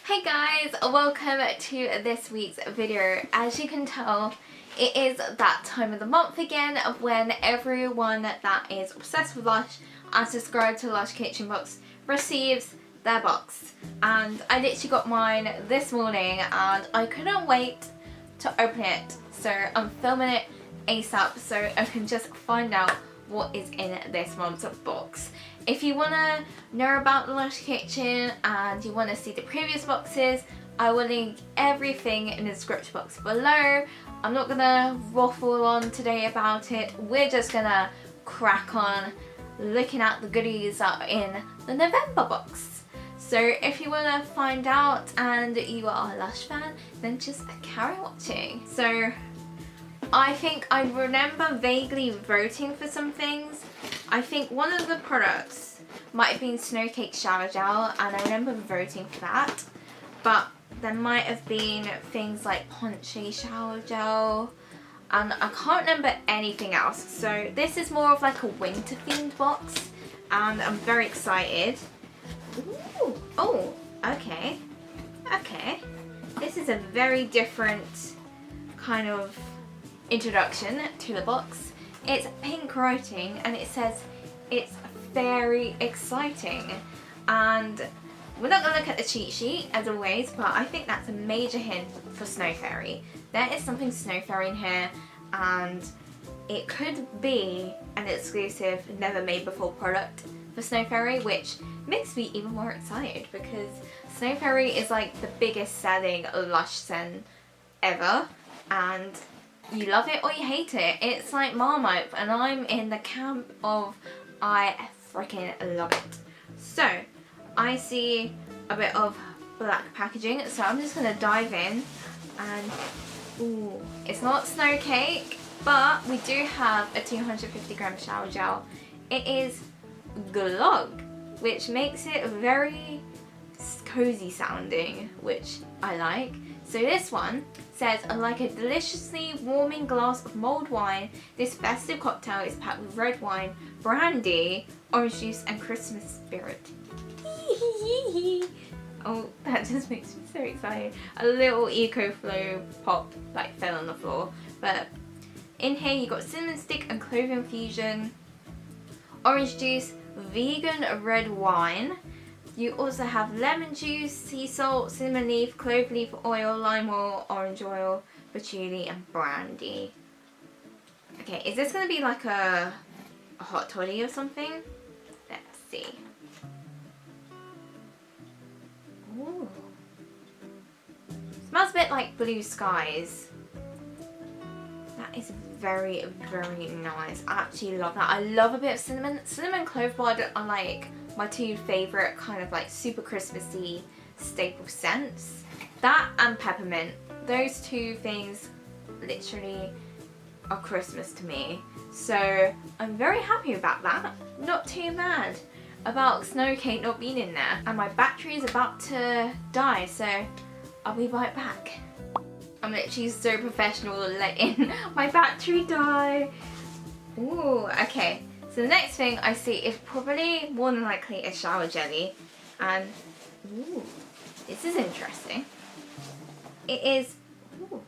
Hey guys, welcome to this week's video. As you can tell, it is that time of the month again of when everyone that is obsessed with Lush and subscribed to the Lush Kitchen box receives their box. And I literally got mine this morning and I couldn't wait to open it. So I'm filming it ASAP so I can just find out what is in this month's box. If you want to know about the Lush Kitchen and you want to see the previous boxes, I will link everything in the description box below. I'm not going to waffle on today about it. We're just going to crack on looking at the goodies that are in the November box. So if you want to find out and you are a Lush fan, then just carry watching. So I think I remember vaguely voting for some things. I think one of the products might have been Snow Cake Shower Gel and I remember voting for that. But there might have been things like Ponche Shower Gel and I can't remember anything else. So this is more of like a winter themed box and I'm very excited. Ooh, oh, okay. Okay. This is a very different kind of introduction to the box. It's pink writing and it says it's very exciting, and we're not going to look at the cheat sheet as always, but I think that's a major hint for Snow Fairy. There is something Snow Fairy in here and it could be an exclusive never made before product for Snow Fairy, which makes me even more excited because Snow Fairy is like the biggest selling Lush scent ever and you love it or you hate it. It's like Marmite and I'm in the camp of I freaking love it. So I see a bit of black packaging, so I'm just going to dive in and ooh, it's not Snow Cake, but we do have a 250 gram shower gel. It is Glog, which makes it very cozy sounding, which I like. So this one says, like a deliciously warming glass of mulled wine, this festive cocktail is packed with red wine, brandy, orange juice and Christmas spirit. Oh, that just makes me so excited. A little EcoFlow pop like fell on the floor. But in here you got cinnamon stick and clove infusion, orange juice, vegan red wine. You also have lemon juice, sea salt, cinnamon leaf, clove leaf oil, lime oil, orange oil, patchouli and brandy. Okay, is this going to be like a hot toddy or something? Let's see. Ooh. Smells a bit like Blue Skies. That is very, very nice. I actually love that. I love a bit of cinnamon. Cinnamon and clove bud are like my two favourite kind of like super Christmassy staple scents. That and peppermint. Those two things literally are Christmas to me. So I'm very happy about that. Not too mad about Snow Cake not being in there. And my battery is about to die, so I'll be right back. I'm literally so professional letting my battery die. Ooh, okay. So the next thing I see is probably more than likely a shower jelly, and ooh, this is interesting. It is ooh,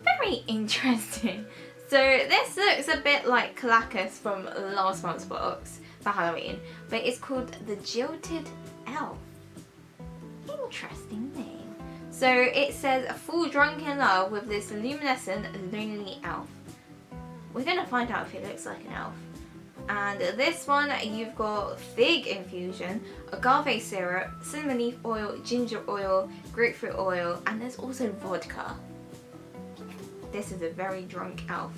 very interesting. So this looks a bit like Calacus from last month's box for Halloween, but it's called the Jilted Elf. Interesting name. So it says, a fool drunk in love with this luminescent lonely elf. We're going to find out if it looks like an elf. And this one, you've got fig infusion, agave syrup, cinnamon leaf oil, ginger oil, grapefruit oil, and there's also vodka. This is a very drunk elf.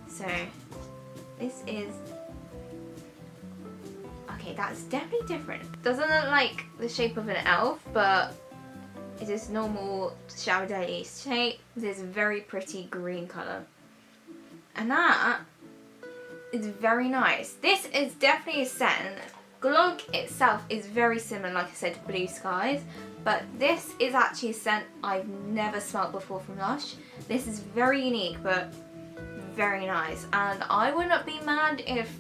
So this is... okay, that's definitely different. Doesn't look like the shape of an elf, but it is normal shower jelly shape with this very pretty green colour. And that is very nice. This is definitely a scent. Glog itself is very similar, like I said, to Blue Skies, but this is actually a scent I've never smelled before from Lush. This is very unique, but very nice. And I would not be mad if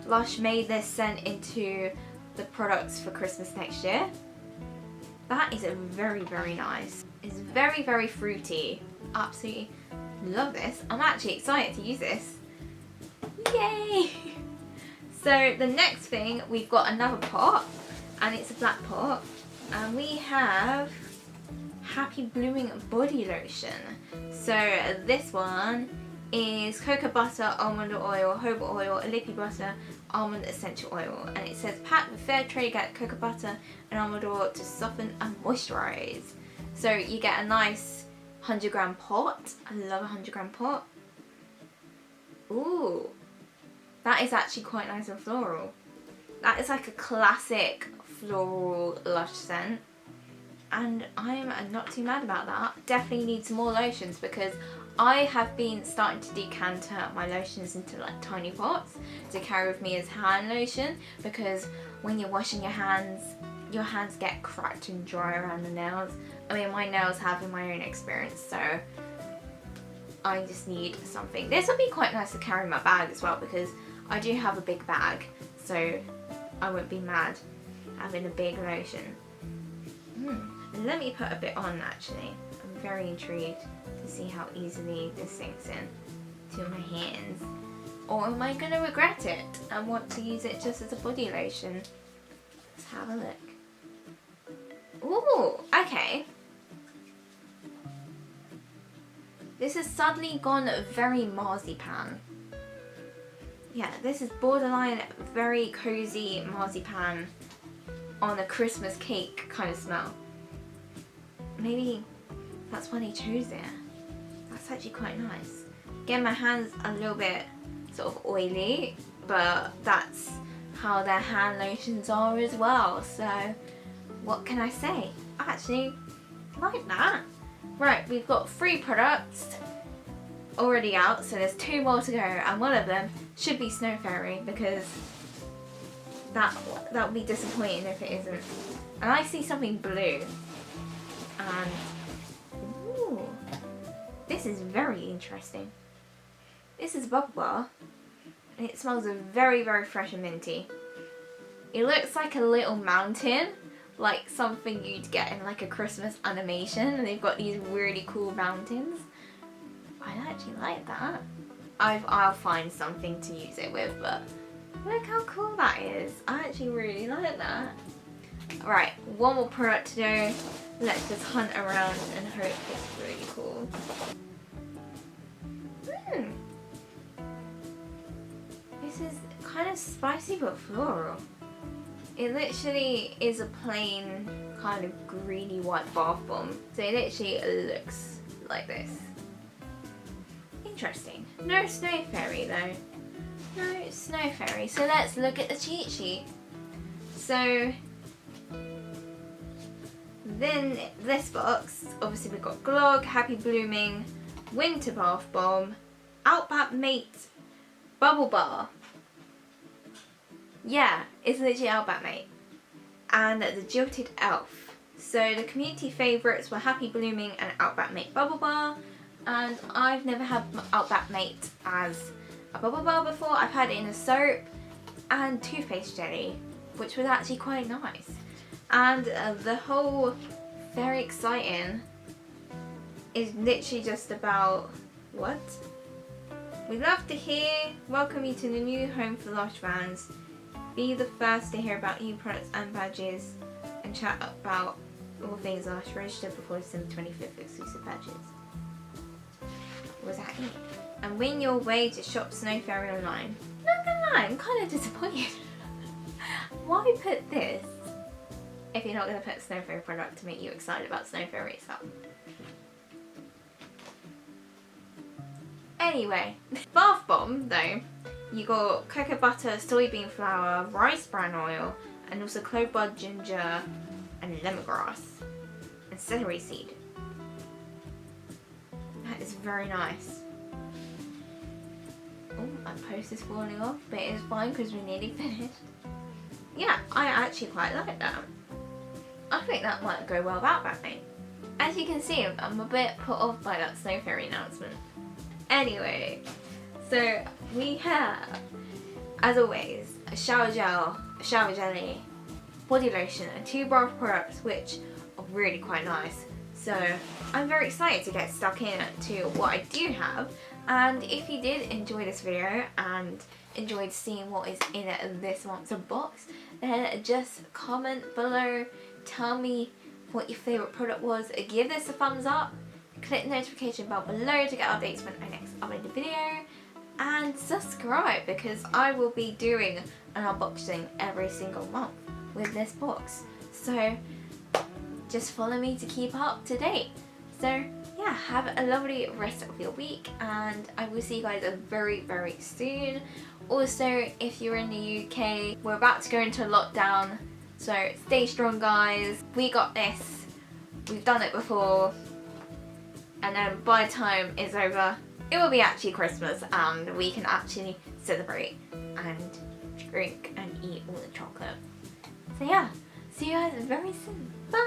Lush made this scent into the products for Christmas next year. That is very, very nice. It's very, very fruity. Absolutely love this. I'm actually excited to use this. Yay! So the next thing, we've got another pot, and it's a black pot, and we have Happy Blooming Body Lotion. So this one is cocoa butter, almond oil, jojoba oil, lippy butter, almond essential oil, and it says packed with fair trade cocoa butter and almond oil to soften and moisturize. So you get a nice 100-gram pot. I love a 100-gram pot. Ooh, that is actually quite nice and floral. That is like a classic floral Lush scent, and I'm not too mad about that. Definitely need some more lotions because I have been starting to decanter my lotions into like tiny pots to carry with me as hand lotion, because when you're washing your hands get cracked and dry around the nails. I mean, my nails have in my own experience, so I just need something. This would be quite nice to carry in my bag as well, because I do have a big bag, so I won't be mad having a big lotion. Let me put a bit on actually. I'm very intrigued to see how easily this sinks in to my hands. Or am I going to regret it and want to use it just as a body lotion? Let's have a look. Ooh, okay. This has suddenly gone very marzipan. Yeah, this is borderline very cozy marzipan on a Christmas cake kind of smell. Maybe that's why they chose it. That's actually quite nice. Again, my hands a little bit sort of oily, but that's how their hand lotions are as well. So what can I say? I actually like that. Right, we've got 3 products already out, so there's 2 more to go, and one of them should be Snow Fairy, because that would be disappointing if it isn't. And I see something blue, and ooh, this is very interesting. This is Bubble Bar, and it smells very, very fresh and minty. It looks like a little mountain, like something you'd get in like a Christmas animation, and they've got these really cool mountains. I actually like that. I'll find something to use it with, but look how cool that is. I actually really like that. Right, one more product to do. Let's just hunt around and hope it's really cool. This is kind of spicy but floral. It literally is a plain kind of greeny white bath bomb. So it literally looks like this. Interesting. No Snow Fairy though. No Snow Fairy. So let's look at the cheat sheet. So then this box, obviously we've got Glog, Happy Blooming, Winter Bath Bomb, Outback Mate, Bubble Bar. Yeah, it's literally Outback Mate. And the Jilted Elf. So the community favourites were Happy Blooming and Outback Mate Bubble Bar. And I've never had Outback Mate as a bubble bar before. I've had it in a soap and toothpaste jelly, which was actually quite nice. And the whole very exciting is literally just about what? We'd love to hear, welcome you to the new home for Lush fans. Be the first to hear about new products and badges, and chat about all things Lush. Register before December 25th, exclusive badges. Was that it? And win your way to shop Snow Fairy online. Not gonna lie, I'm kind of disappointed. Why put this if you're not gonna put a Snow Fairy product to make you excited about Snow Fairy itself? Anyway, bath bomb though, you got cocoa butter, soybean flour, rice bran oil, and also clove bud, ginger, and lemongrass, and celery seed. That is very nice. Oh, my post is falling off, but it's fine because we're nearly finished. Yeah, I actually quite like that. I think that might go well with Outback Mate. As you can see, I'm a bit put off by that Snow Fairy announcement. Anyway, so we have, as always, a shower gel, a shower jelly, body lotion, and 2 bath products which are really quite nice. So I'm very excited to get stuck into what I do have. And if you did enjoy this video and enjoyed seeing what is in this month's box, then just comment below, tell me what your favourite product was, give this a thumbs up, click the notification bell below to get updates when I next upload a video, and subscribe because I will be doing an unboxing every single month with this box. So just follow me to keep up to date. So yeah, have a lovely rest of your week and I will see you guys very, very soon. Also, if you're in the UK, we're about to go into lockdown, so stay strong guys. We got this. We've done it before. And then by the time it's over, it will be actually Christmas and we can actually celebrate and drink and eat all the chocolate. So yeah, see you guys very soon. Bye!